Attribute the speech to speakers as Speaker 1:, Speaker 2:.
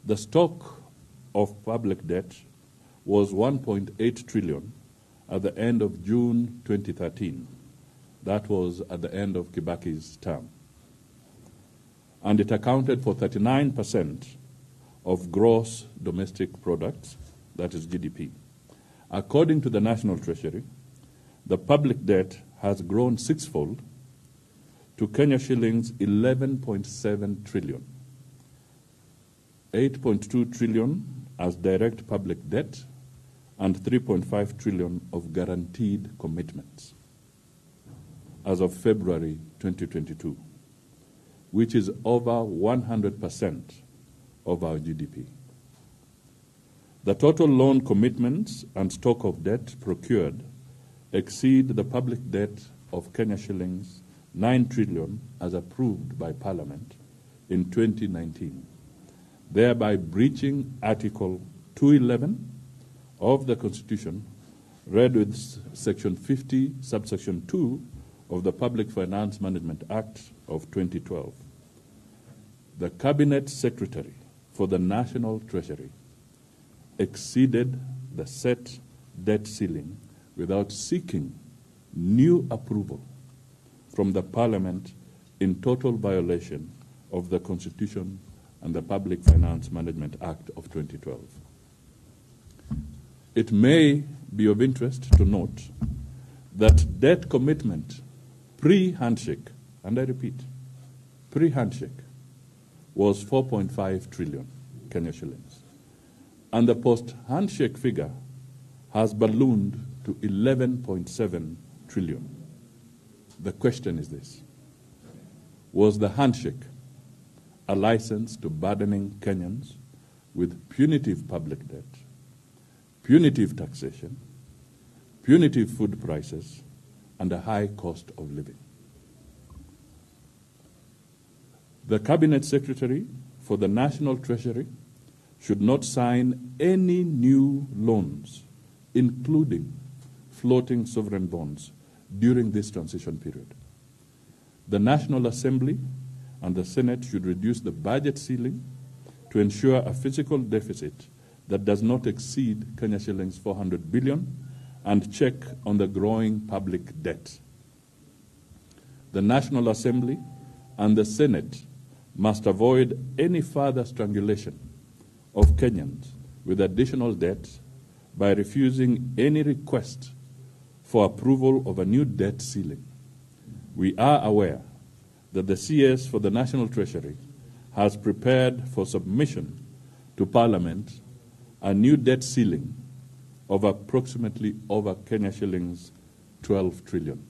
Speaker 1: The stock of public debt was 1.8 trillion at the end of June 2013. That was at the end of Kibaki's term. And it accounted for 39% of gross domestic products, that is GDP. According to the National Treasury, the public debt has grown sixfold to Kenya shillings 11.7 trillion. 8.2 trillion as direct public debt and 3.5 trillion of guaranteed commitments as of February 2022, which is over 100% of our GDP. The total loan commitments and stock of debt procured exceed the public debt of Kenya shillings 9 trillion as approved by Parliament in 2019, thereby breaching Article 211 of the Constitution, read with Section 50, subsection 2 of the Public Finance Management Act of 2012. The Cabinet Secretary for the National Treasury exceeded the set debt ceiling without seeking new approval from the Parliament in total violation of the Constitution and the Public Finance Management Act of 2012. It may be of interest to note that debt commitment pre-handshake, and I repeat, pre-handshake, was 4.5 trillion Kenya shillings. And the post-handshake figure has ballooned to 11.7 trillion. The question is this: was the handshake a license to burdening Kenyans with punitive public debt, punitive taxation, punitive food prices, and a high cost of living? The Cabinet Secretary for the National Treasury should not sign any new loans, including floating sovereign bonds, during this transition period. The National Assembly and the Senate should reduce the budget ceiling to ensure a fiscal deficit that does not exceed Kenya shillings 400 billion and check on the growing public debt. The National Assembly and the Senate must avoid any further strangulation of Kenyans with additional debt by refusing any request for approval of a new debt ceiling. We are aware that the CS for the National Treasury has prepared for submission to Parliament a new debt ceiling of approximately over Kenya shillings 12 trillion.